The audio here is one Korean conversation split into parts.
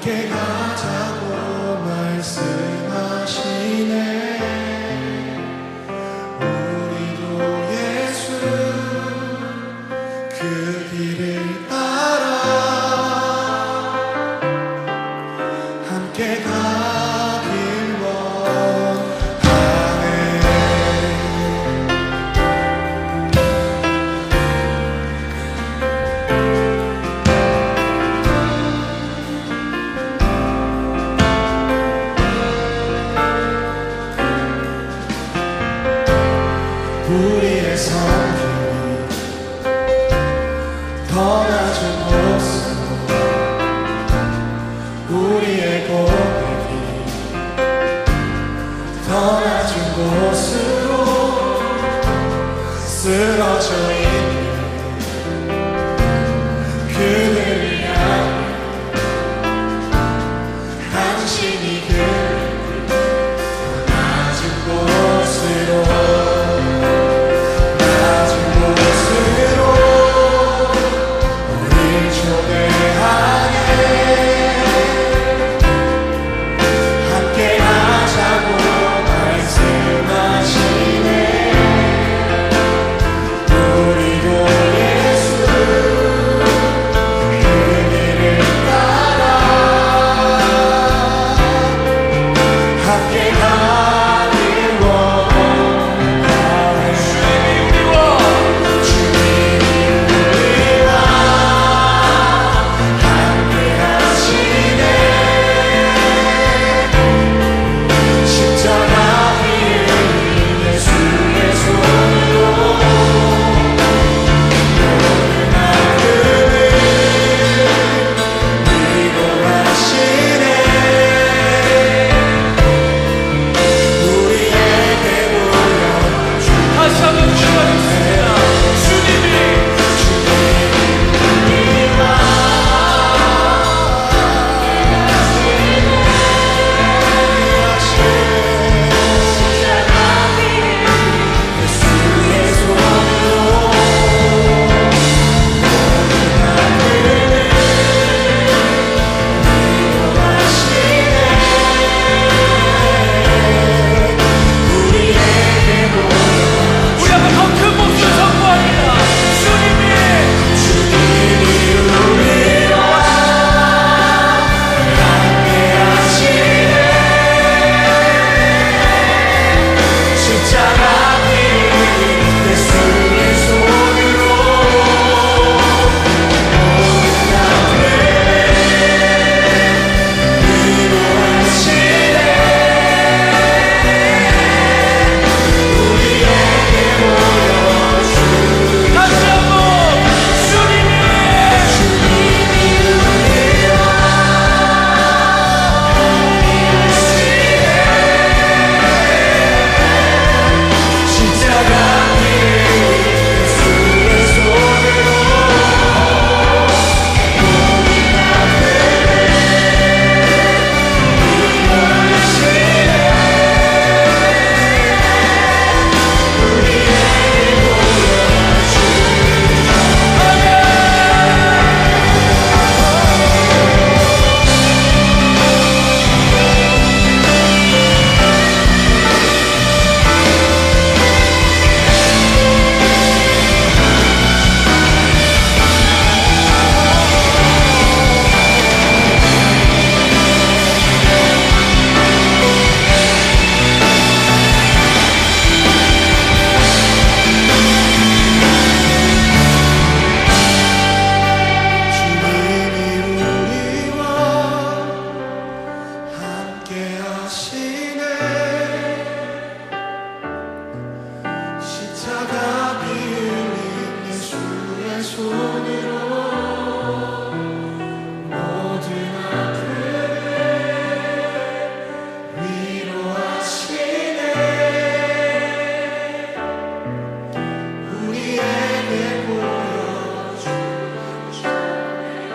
함께 가자고 말씀하시네. 우리도 예수 그 길을 따라 함께 가길 원하네. 우리의 성품이 더 낮은 곳으로, 우리의 고백이 더 낮은 곳으로 쓰러져 있는 그들을 향해 당신이 그 낮은 곳으로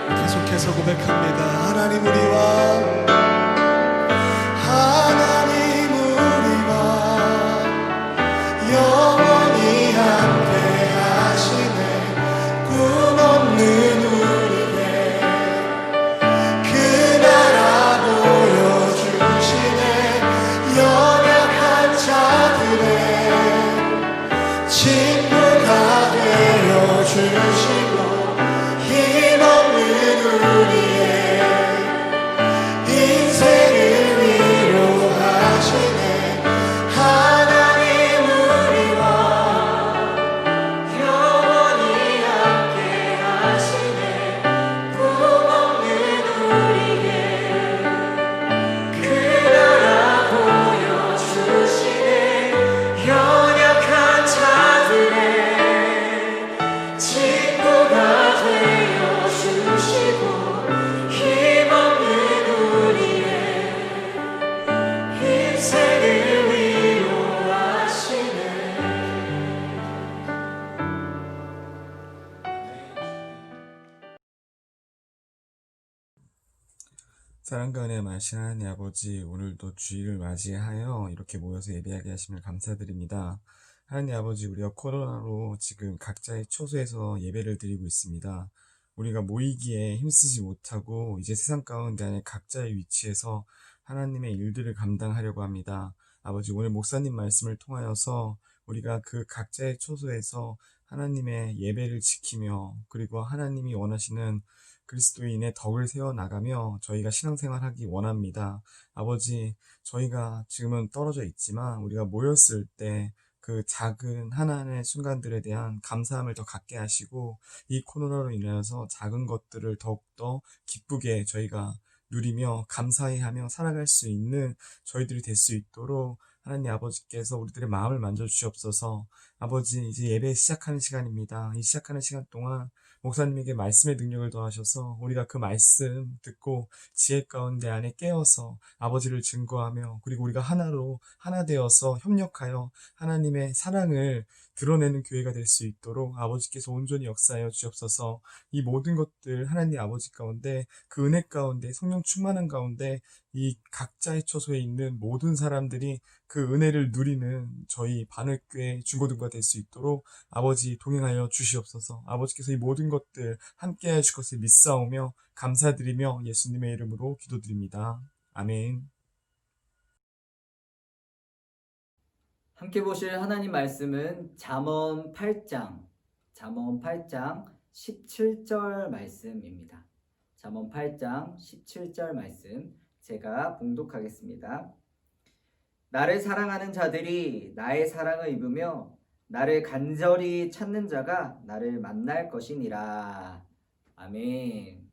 계속해서 고백합니다. 하나님 우리와 영원히 함께 하시네. 꿈 없는 우리의 그 나라 사랑과 은혜 많으신 하나님 아버지, 오늘도 주일을 맞이하여 이렇게 모여서 예배하게 하심을 감사드립니다. 하나님 아버지, 우리가 코로나로 지금 각자의 처소에서 예배를 드리고 있습니다. 우리가 모이기에 힘쓰지 못하고 이제 세상 가운데 안에 각자의 위치에서 하나님의 일들을 감당하려고 합니다. 아버지, 오늘 목사님 말씀을 통하여서 우리가 그 각자의 처소에서 하나님의 예배를 지키며, 그리고 하나님이 원하시는 그리스도인의 덕을 세워나가며 저희가 신앙생활하기 원합니다. 아버지, 저희가 지금은 떨어져 있지만 우리가 모였을 때 그 작은 하나하나의 순간들에 대한 감사함을 더 갖게 하시고, 이 코로나로 인하여서 작은 것들을 더욱더 기쁘게 저희가 누리며 감사히 하며 살아갈 수 있는 저희들이 될 수 있도록 하나님 아버지께서 우리들의 마음을 만져주시옵소서. 아버지, 이제 예배 시작하는 시간입니다. 이 시작하는 시간 동안 목사님에게 말씀의 능력을 더하셔서 우리가 그 말씀 듣고 지혜 가운데 안에 깨어서 아버지를 증거하며, 그리고 우리가 하나로 하나 되어서 협력하여 하나님의 사랑을 드러내는 교회가 될 수 있도록 아버지께서 온전히 역사하여 주옵소서. 이 모든 것들 하나님 아버지 가운데, 그 은혜 가운데, 성령 충만한 가운데 이 각자의 처소에 있는 모든 사람들이 그 은혜를 누리는 저희 반월교회 중고등부가 될 수 있도록 아버지 동행하여 주시옵소서. 아버지께서 이 모든 것들 함께 하실 것을 믿사오며 감사드리며 예수님의 이름으로 기도드립니다. 아멘. 함께 보실 하나님 말씀은 잠언 8장 17절 말씀입니다. 잠언 8장 17절 말씀 제가 봉독하겠습니다. 나를 사랑하는 자들이 나의 사랑을 입으며 나를 간절히 찾는 자가 나를 만날 것이니라. 아멘.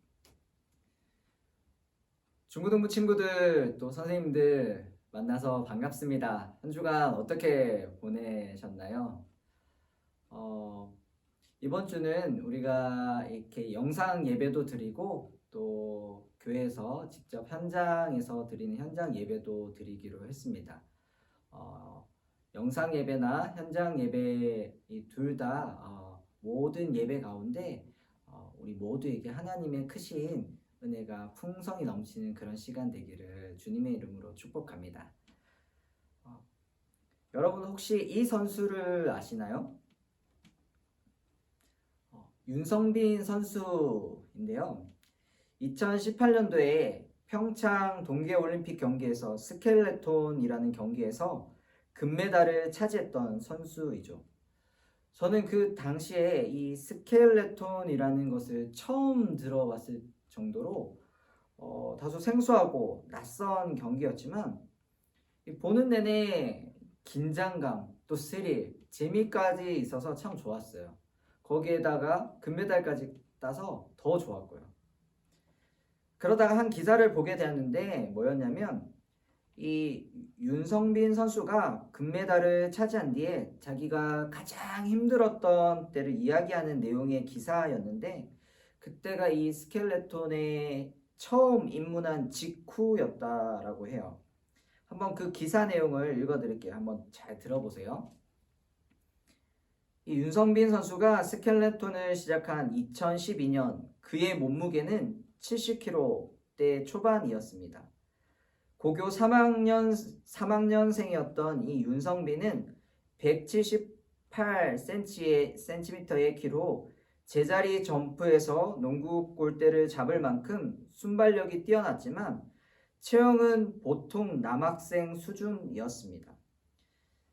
중고등부 친구들 또 선생님들 만나서 반갑습니다. 한 주간 어떻게 보내셨나요? 이번 주는 우리가 이렇게 영상 예배도 드리고 또 교회에서 직접 현장에서 드리는 현장 예배도 드리기로 했습니다. 영상 예배나 현장 예배 이 둘 다 모든 예배 가운데 우리 모두에게 하나님의 크신 은혜가 풍성히 넘치는 그런 시간 되기를 주님의 이름으로 축복합니다. 여러분 혹시 이 선수를 아시나요? 윤성빈 선수인데요. 2018년도에 평창 동계올림픽 경기에서 스켈레톤이라는 경기에서 금메달을 차지했던 선수이죠. 저는 그 당시에 이 스켈레톤이라는 것을 처음 들어봤을 정도로 다소 생소하고 낯선 경기였지만 보는 내내 긴장감, 또 스릴, 재미까지 있어서 참 좋았어요. 거기에다가 금메달까지 따서 더 좋았고요. 그러다가 한 기사를 보게 되었는데 뭐였냐면 이 윤성빈 선수가 금메달을 차지한 뒤에 자기가 가장 힘들었던 때를 이야기하는 내용의 기사였는데, 그때가 이 스켈레톤에 처음 입문한 직후였다라고 해요. 한번 그 기사 내용을 읽어드릴게요. 한번 잘 들어보세요. 이 윤성빈 선수가 스켈레톤을 시작한 2012년 그의 몸무게는 70kg대 초반이었습니다. 고교 3학년생이었던 이 윤성빈은 178cm의 키로 제자리 점프에서 농구 골대를 잡을 만큼 순발력이 뛰어났지만 체형은 보통 남학생 수준이었습니다.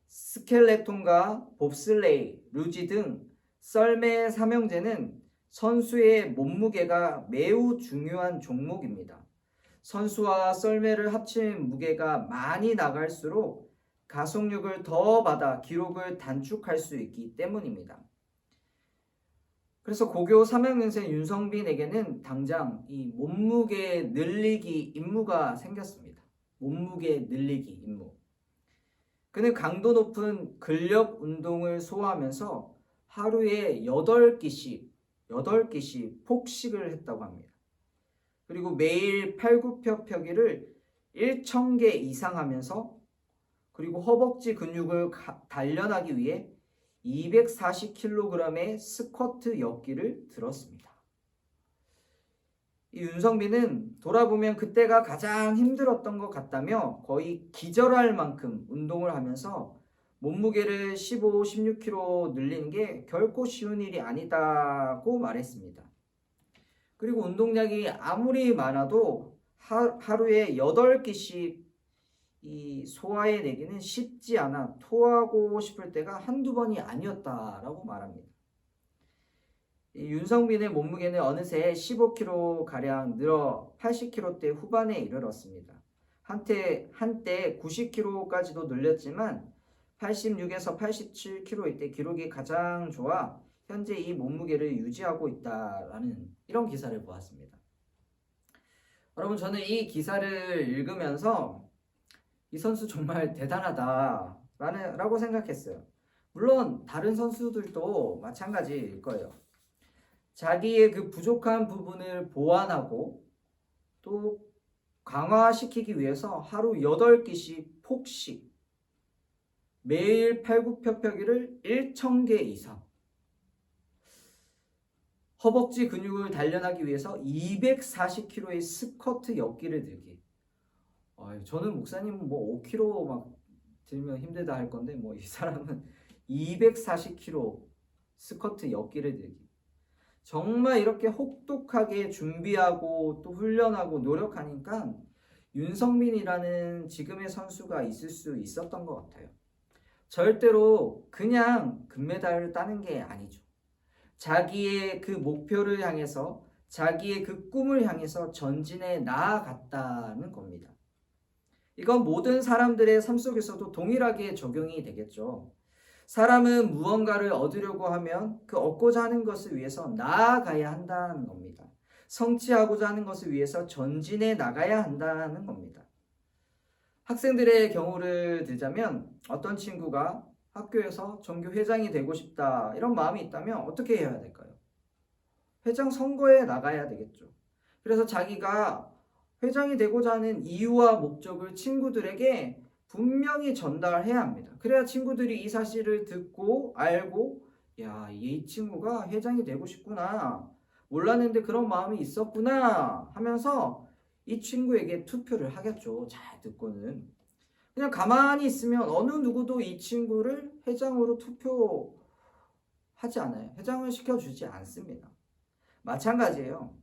스켈레톤과 봅슬레이, 루지 등 썰매 삼형제는 선수의 몸무게가 매우 중요한 종목입니다. 선수와 썰매를 합친 무게가 많이 나갈수록 가속력을 더 받아 기록을 단축할 수 있기 때문입니다. 그래서 고교 3학년생 윤성빈에게는 당장 이 몸무게 늘리기 임무가 생겼습니다. 몸무게 늘리기 임무. 그는 강도 높은 근력 운동을 소화하면서 하루에 8끼씩 폭식을 했다고 합니다. 그리고 매일 팔굽혀펴기를 1,000개 이상 하면서, 그리고 허벅지 근육을 단련하기 위해 240kg의 스쿼트 역기를 들었습니다. 이 윤성빈은 돌아보면 그때가 가장 힘들었던 것 같다며 거의 기절할 만큼 운동을 하면서 몸무게를 15, 16kg 늘리는 게 결코 쉬운 일이 아니다고 말했습니다. 그리고 운동량이 아무리 많아도 하루에 8끼씩 이 소화해내기는 쉽지 않아 토하고 싶을 때가 한두 번이 아니었다라고 말합니다. 이 윤성빈의 몸무게는 어느새 15kg가량 늘어 80kg대 후반에 이르렀습니다. 한때 90kg까지도 늘렸지만 86에서 87kg일 때 기록이 가장 좋아 현재 이 몸무게를 유지하고 있다라는 이런 기사를 보았습니다. 여러분, 저는 이 기사를 읽으면서 이 선수 정말 대단하다라고 생각했어요. 물론 다른 선수들도 마찬가지일 거예요. 자기의 그 부족한 부분을 보완하고 또 강화시키기 위해서 하루 8끼씩 폭식, 매일 팔굽혀펴기를 1000개 이상, 허벅지 근육을 단련하기 위해서 240kg의 스쿼트 역기를 들기. 저는 목사님은 뭐 5kg 막 들면 힘들다 할 건데 뭐 이 사람은 240kg 스쿼트 역기를 들기. 정말 이렇게 혹독하게 준비하고 또 훈련하고 노력하니까 윤성빈이라는 지금의 선수가 있을 수 있었던 것 같아요. 절대로 그냥 금메달을 따는 게 아니죠. 자기의 그 목표를 향해서, 자기의 그 꿈을 향해서 전진해 나아갔다는 겁니다. 이건 모든 사람들의 삶 속에서도 동일하게 적용이 되겠죠. 사람은 무언가를 얻으려고 하면 그 얻고자 하는 것을 위해서 나아가야 한다는 겁니다. 성취하고자 하는 것을 위해서 전진해 나가야 한다는 겁니다. 학생들의 경우를 들자면 어떤 친구가 학교에서 전교 회장이 되고 싶다 이런 마음이 있다면 어떻게 해야 될까요? 회장 선거에 나가야 되겠죠. 그래서 자기가 회장이 되고자 하는 이유와 목적을 친구들에게 분명히 전달해야 합니다. 그래야 친구들이 이 사실을 듣고 알고, 야, 이 친구가 회장이 되고 싶구나, 몰랐는데 그런 마음이 있었구나 하면서 이 친구에게 투표를 하겠죠. 잘 듣고는. 그냥 가만히 있으면 어느 누구도 이 친구를 회장으로 투표하지 않아요. 회장을 시켜주지 않습니다. 마찬가지예요.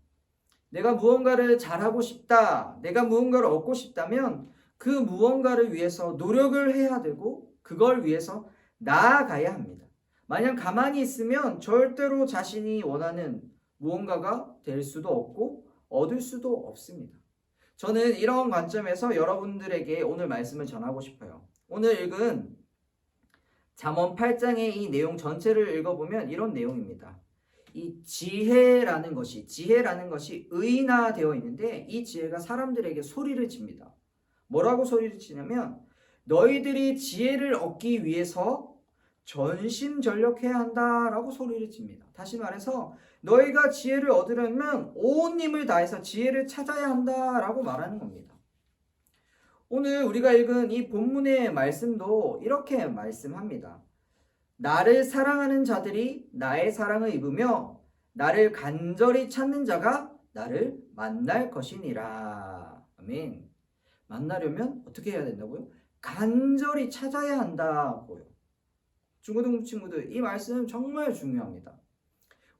내가 무언가를 잘하고 싶다, 내가 무언가를 얻고 싶다면 그 무언가를 위해서 노력을 해야 되고 그걸 위해서 나아가야 합니다. 마냥 가만히 있으면 절대로 자신이 원하는 무언가가 될 수도 없고 얻을 수도 없습니다. 저는 이런 관점에서 여러분들에게 오늘 말씀을 전하고 싶어요. 오늘 읽은 잠언 8장의 이 내용 전체를 읽어보면 이런 내용입니다. 이 지혜라는 것이 의인화되어 있는데 이 지혜가 사람들에게 소리를 칩니다. 뭐라고 소리를 치냐면 너희들이 지혜를 얻기 위해서 전심전력해야 한다라고 소리를 칩니다. 다시 말해서 너희가 지혜를 얻으려면 온 힘을 다해서 지혜를 찾아야 한다라고 말하는 겁니다. 오늘 우리가 읽은 이 본문의 말씀도 이렇게 말씀합니다. 나를 사랑하는 자들이 나의 사랑을 입으며 나를 간절히 찾는 자가 나를 만날 것이니라. 아멘. 만나려면 어떻게 해야 된다고요? 간절히 찾아야 한다고요. 중고등부 친구들, 이 말씀 정말 중요합니다.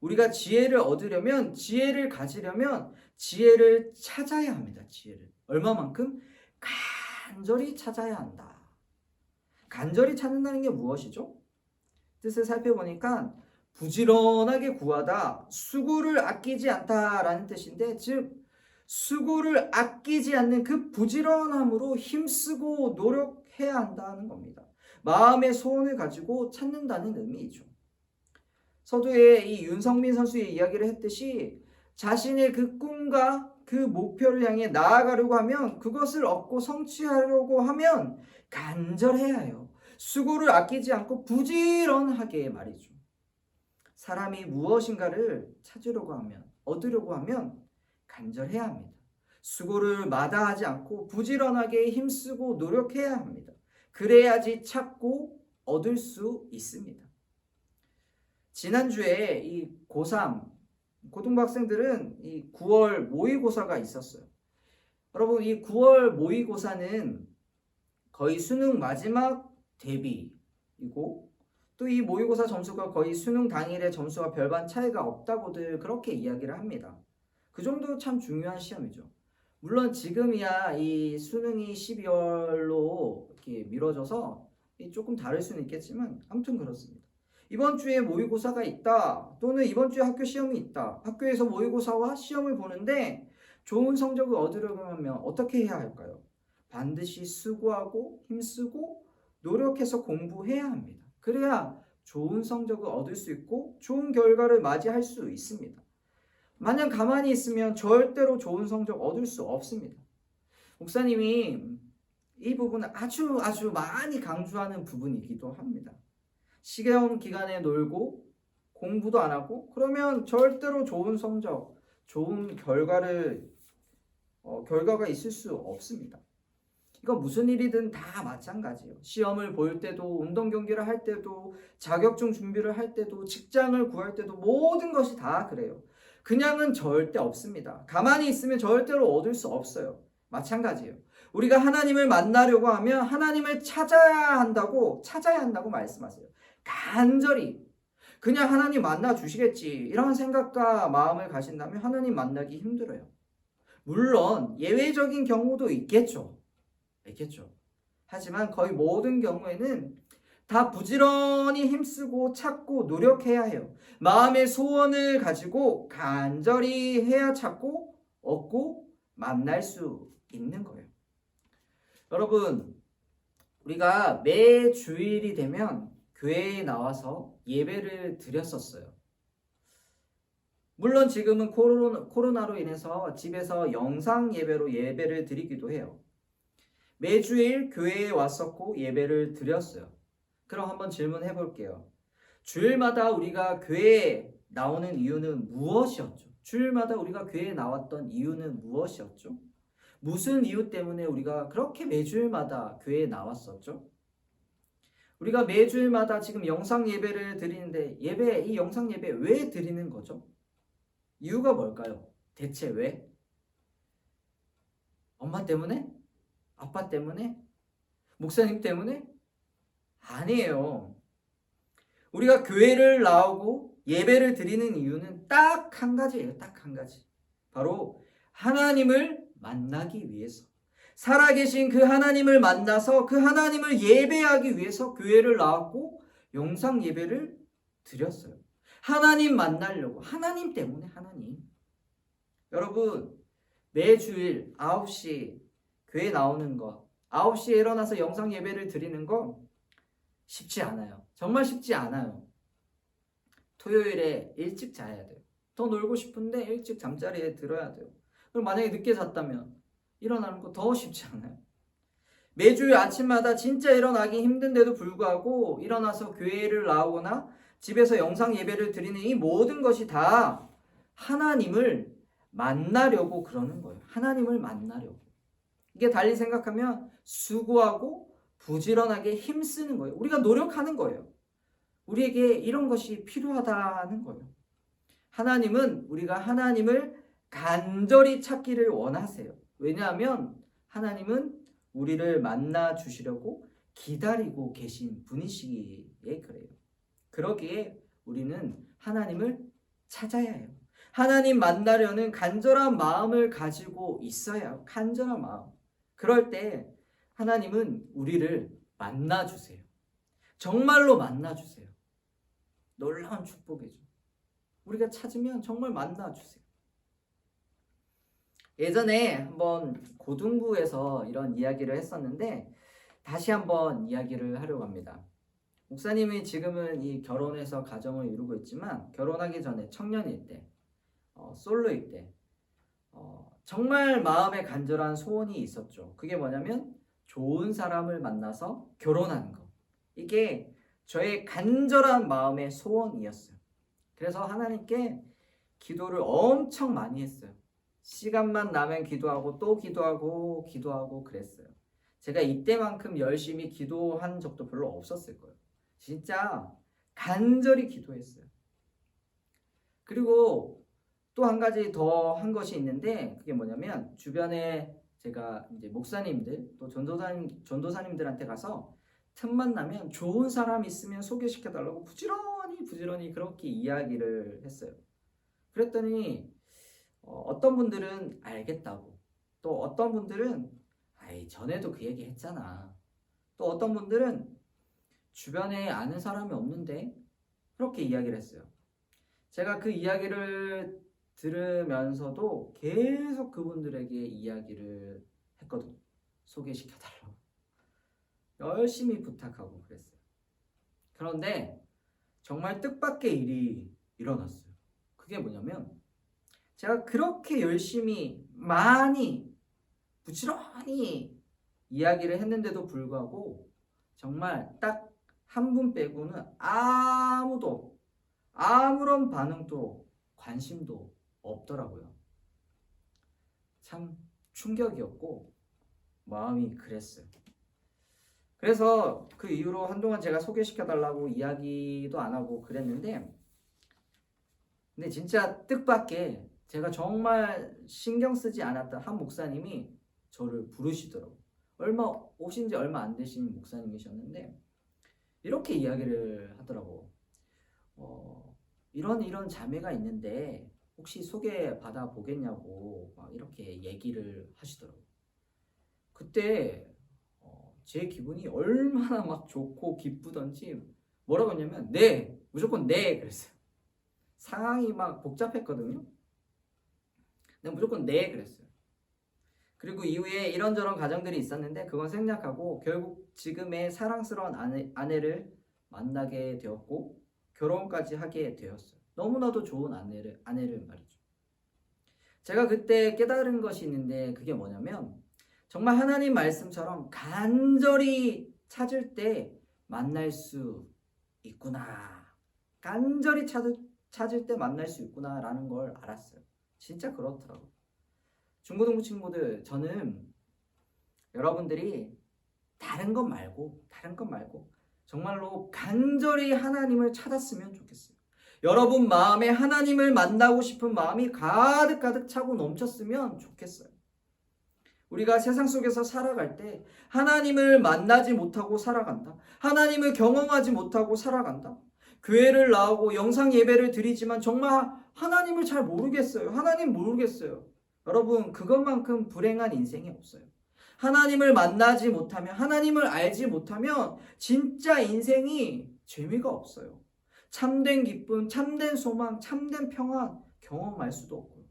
우리가 지혜를 얻으려면, 지혜를 가지려면 지혜를 찾아야 합니다. 지혜를. 얼마만큼? 간절히 찾아야 한다. 간절히 찾는다는 게 무엇이죠? 뜻을 살펴보니까 부지런하게 구하다, 수고를 아끼지 않다라는 뜻인데, 즉 수고를 아끼지 않는 그 부지런함으로 힘쓰고 노력해야 한다는 겁니다. 마음의 소원을 가지고 찾는다는 의미이죠. 서두에 이 윤성빈 선수의 이야기를 했듯이 자신의 그 꿈과 그 목표를 향해 나아가려고 하면, 그것을 얻고 성취하려고 하면 간절해야 해요. 수고를 아끼지 않고 부지런하게 말이죠. 사람이 무엇인가를 찾으려고 하면, 얻으려고 하면 간절해야 합니다. 수고를 마다하지 않고 부지런하게 힘쓰고 노력해야 합니다. 그래야지 찾고 얻을 수 있습니다. 지난주에 이 고3 고등부 학생들은 이 9월 모의고사가 있었어요. 여러분, 이 9월 모의고사는 거의 수능 마지막 대비이고, 또 이 모의고사 점수가 거의 수능 당일의 점수와 별반 차이가 없다고들 그렇게 이야기를 합니다. 그 정도 참 중요한 시험이죠. 물론 지금이야 이 수능이 12월로 이렇게 미뤄져서 조금 다를 수는 있겠지만 아무튼 그렇습니다. 이번 주에 모의고사가 있다, 또는 이번 주에 학교 시험이 있다. 학교에서 모의고사와 시험을 보는데 좋은 성적을 얻으려고 하면 어떻게 해야 할까요? 반드시 수고하고 힘쓰고 노력해서 공부해야 합니다. 그래야 좋은 성적을 얻을 수 있고 좋은 결과를 맞이할 수 있습니다. 마냥 가만히 있으면 절대로 좋은 성적 얻을 수 없습니다. 목사님이 이 부분을 아주 많이 강조하는 부분이기도 합니다. 시험 기간에 놀고 공부도 안 하고 그러면 절대로 좋은 성적, 좋은 결과가 있을 수 없습니다. 이건 무슨 일이든 다 마찬가지예요. 시험을 볼 때도, 운동 경기를 할 때도, 자격증 준비를 할 때도, 직장을 구할 때도 모든 것이 다 그래요. 그냥은 절대 없습니다. 가만히 있으면 절대로 얻을 수 없어요. 마찬가지예요. 우리가 하나님을 만나려고 하면 하나님을 찾아야 한다고 말씀하세요. 간절히 그냥 하나님 만나 주시겠지 이런 생각과 마음을 가신다면 하나님 만나기 힘들어요. 물론 예외적인 경우도 있겠죠. 하지만 거의 모든 경우에는 다 부지런히 힘쓰고 찾고 노력해야 해요. 마음의 소원을 가지고 간절히 해야 찾고 얻고 만날 수 있는 거예요. 여러분, 우리가 매 주일이 되면 교회에 나와서 예배를 드렸었어요. 물론 지금은 코로나로 인해서 집에서 영상 예배로 예배를 드리기도 해요. 매주일 교회에 왔었고 예배를 드렸어요. 그럼 한번 질문해 볼게요. 주일마다 우리가 교회에 나오는 이유는 무엇이었죠? 주일마다 우리가 교회에 나왔던 이유는 무엇이었죠? 무슨 이유 때문에 우리가 그렇게 매주일마다 교회에 나왔었죠? 우리가 매주일마다 지금 영상 예배를 드리는데 이 영상 예배 왜 드리는 거죠? 이유가 뭘까요? 대체 왜? 엄마 때문에? 아빠 때문에? 목사님 때문에? 아니에요. 우리가 교회를 나오고 예배를 드리는 이유는 딱 한 가지예요. 딱 한 가지. 바로 하나님을 만나기 위해서. 살아계신 그 하나님을 만나서 그 하나님을 예배하기 위해서 교회를 나왔고 영상 예배를 드렸어요. 하나님 만나려고. 하나님 때문에 하나님. 여러분, 매주일 9시 교회 나오는 거, 9시에 일어나서 영상 예배를 드리는 거 쉽지 않아요. 정말 쉽지 않아요. 토요일에 일찍 자야 돼요. 더 놀고 싶은데 일찍 잠자리에 들어야 돼요. 그럼 만약에 늦게 잤다면 일어나는 거 더 쉽지 않아요. 매주 아침마다 진짜 일어나기 힘든데도 불구하고 일어나서 교회를 나오거나 집에서 영상 예배를 드리는 이 모든 것이 다 하나님을 만나려고 그러는 거예요. 하나님을 만나려고. 이게 달리 생각하면 수고하고 부지런하게 힘쓰는 거예요. 우리가 노력하는 거예요. 우리에게 이런 것이 필요하다는 거예요. 하나님은 우리가 하나님을 간절히 찾기를 원하세요. 왜냐하면 하나님은 우리를 만나 주시려고 기다리고 계신 분이시기에 그래요. 그러기에 우리는 하나님을 찾아야 해요. 하나님 만나려는 간절한 마음을 가지고 있어야 해요. 간절한 마음. 그럴 때 하나님은 우리를 만나주세요. 정말로 만나주세요. 놀라운 축복이죠. 우리가 찾으면 정말 만나주세요. 예전에 한번 고등부에서 이런 이야기를 했었는데 다시 한번 이야기를 하려고 합니다. 목사님이 지금은 이 결혼해서 가정을 이루고 있지만 결혼하기 전에 청년일 때, 솔로일 때 정말 마음에 간절한 소원이 있었죠. 그게 뭐냐면 좋은 사람을 만나서 결혼하는 거. 이게 저의 간절한 마음의 소원이었어요. 그래서 하나님께 기도를 엄청 많이 했어요. 시간만 나면 기도하고 또 기도하고 그랬어요. 제가 이때만큼 열심히 기도한 적도 별로 없었을 거예요. 진짜 간절히 기도했어요. 그리고 또 한 가지 더 한 것이 있는데 그게 뭐냐면 주변에 제가 이제 목사님들 또 전도사님들한테 가서 틈만 나면 좋은 사람 있으면 소개시켜 달라고 부지런히 그렇게 이야기를 했어요. 그랬더니 어떤 분들은 알겠다고, 또 어떤 분들은 아이 전에도 그 얘기 했잖아, 또 어떤 분들은 주변에 아는 사람이 없는데 그렇게 이야기를 했어요. 제가 그 이야기를 들으면서도 계속 그분들에게 이야기를 했거든요. 소개시켜 달라고 열심히 부탁하고 그랬어요. 그런데 정말 뜻밖의 일이 일어났어요. 그게 뭐냐면 제가 그렇게 열심히 많이 부지런히 이야기를 했는데도 불구하고 정말 딱 한 분 빼고는 아무도 아무런 반응도 관심도 없더라고요. 참 충격이었고 마음이 그랬어요. 그래서 그 이후로 한동안 제가 소개시켜달라고 이야기도 안 하고 그랬는데, 근데 진짜 뜻밖의 제가 정말 신경 쓰지 않았던 한 목사님이 저를 부르시더라고요. 오신 지 얼마 안 되신 목사님이셨는데 이렇게 이야기를 하더라고. 이런 자매가 있는데 혹시 소개받아 보겠냐고 막 이렇게 얘기를 하시더라고요. 그때 제 기분이 얼마나 막 좋고 기쁘던지 뭐라고 했냐면 네! 무조건 네! 그랬어요. 상황이 막 복잡했거든요. 근데 무조건 네! 그랬어요. 그리고 이후에 이런저런 과정들이 있었는데 그건 생략하고 결국 지금의 사랑스러운 아내를 만나게 되었고 결혼까지 하게 되었어요. 너무나도 좋은 아내를 말이죠. 제가 그때 깨달은 것이 있는데 그게 뭐냐면 정말 하나님 말씀처럼 간절히 찾을 때 만날 수 있구나. 간절히 찾을 때 만날 수 있구나라는 걸 알았어요. 진짜 그렇더라고요. 중고등부 친구들, 저는 여러분들이 다른 것 말고 정말로 간절히 하나님을 찾았으면 좋겠어요. 여러분 마음에 하나님을 만나고 싶은 마음이 가득 차고 넘쳤으면 좋겠어요. 우리가 세상 속에서 살아갈 때 하나님을 만나지 못하고 살아간다. 하나님을 경험하지 못하고 살아간다. 교회를 나오고 영상 예배를 드리지만 정말 하나님을 잘 모르겠어요. 하나님 모르겠어요. 여러분, 그것만큼 불행한 인생이 없어요. 하나님을 만나지 못하면, 하나님을 알지 못하면 진짜 인생이 재미가 없어요. 참된 기쁨, 참된 소망, 참된 평안 경험할 수도 없고요.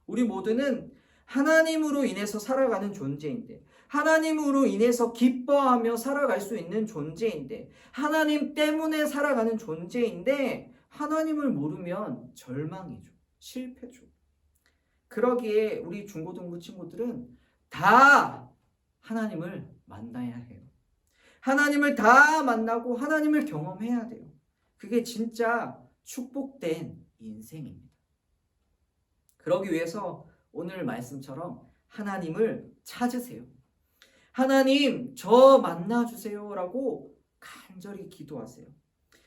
우리 모두는 하나님으로 인해서 살아가는 존재인데, 하나님으로 인해서 기뻐하며 살아갈 수 있는 존재인데, 하나님 때문에 살아가는 존재인데, 하나님을 모르면 절망이죠. 실패죠. 그러기에 우리 중고등부 친구들은 다 하나님을 만나야 해요. 하나님을 다 만나고 하나님을 경험해야 돼요. 그게 진짜 축복된 인생입니다. 그러기 위해서 오늘 말씀처럼 하나님을 찾으세요. 하나님, 저 만나주세요 라고 간절히 기도하세요.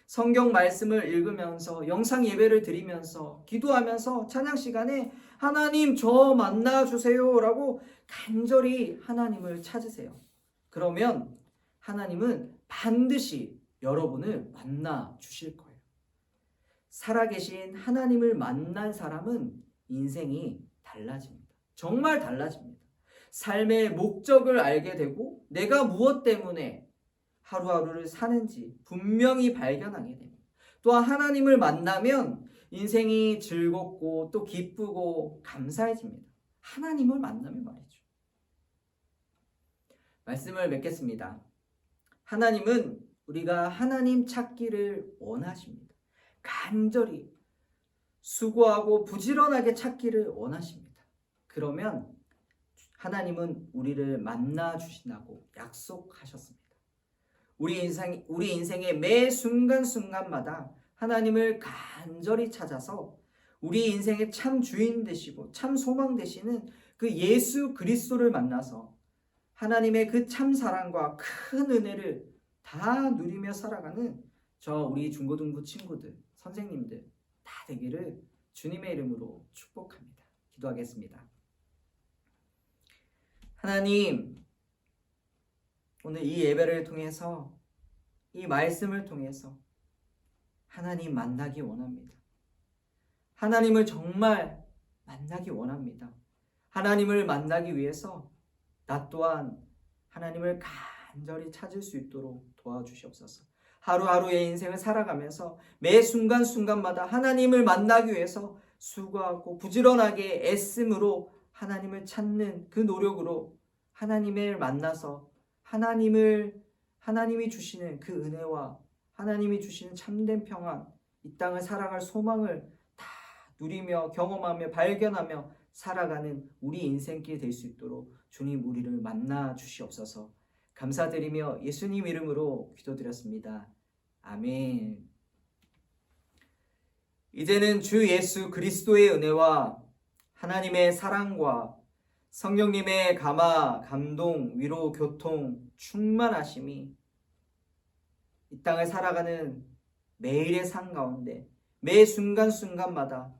성경 말씀을 읽으면서 영상 예배를 드리면서 기도하면서 찬양 시간에 하나님 저 만나주세요 라고 간절히 하나님을 찾으세요. 그러면 하나님은 반드시 여러분을 만나 주실 거예요. 살아계신 하나님을 만난 사람은 인생이 달라집니다. 정말 달라집니다. 삶의 목적을 알게 되고 내가 무엇 때문에 하루하루를 사는지 분명히 발견하게 됩니다. 또한 하나님을 만나면 인생이 즐겁고 또 기쁘고 감사해집니다. 하나님을 만나면 말이죠. 말씀을 맺겠습니다. 하나님은 우리가 하나님 찾기를 원하십니다. 간절히 수고하고 부지런하게 찾기를 원하십니다. 그러면 하나님은 우리를 만나 주신다고 약속하셨습니다. 우리 인생의 매 순간순간마다 하나님을 간절히 찾아서 우리 인생의 참 주인 되시고 참 소망 되시는 그 예수 그리스도를 만나서 하나님의 그 참 사랑과 큰 은혜를 다 누리며 살아가는 우리 중고등부 친구들, 선생님들 다 되기를 주님의 이름으로 축복합니다. 기도하겠습니다. 하나님, 오늘 이 예배를 통해서, 이 말씀을 통해서 하나님 만나기 원합니다. 하나님을 정말 만나기 원합니다. 하나님을 만나기 위해서 나 또한 하나님을 간절히 찾을 수 있도록 도와주시옵소서. 하루하루의 인생을 살아가면서 매 순간순간마다 하나님을 만나기 위해서 수고하고 부지런하게 애씀으로 하나님을 찾는 그 노력으로 하나님을 만나서 하나님이 주시는 그 은혜와 하나님이 주시는 참된 평안, 이 땅을 살아갈 소망을 다 누리며 경험하며 발견하며 살아가는 우리 인생길 될 수 있도록 주님 우리를 만나 주시옵소서. 감사드리며 예수님 이름으로 기도드렸습니다. 아멘. 이제는 주 예수 그리스도의 은혜와 하나님의 사랑과 성령님의 감화, 감동, 위로, 교통, 충만하심이 이 땅을 살아가는 매일의 삶 가운데 매 순간순간마다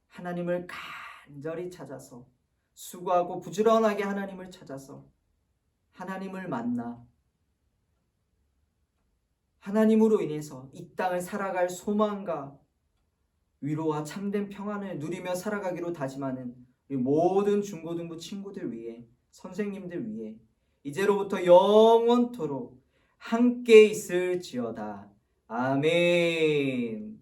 하나님을 간절히 찾아서 수고하고 부지런하게 하나님을 찾아서 하나님을 만나 하나님으로 인해서 이 땅을 살아갈 소망과 위로와 참된 평안을 누리며 살아가기로 다짐하는 우리 모든 중고등부 친구들 위해, 선생님들 위해 이제로부터 영원토록 함께 있을지어다. 아멘.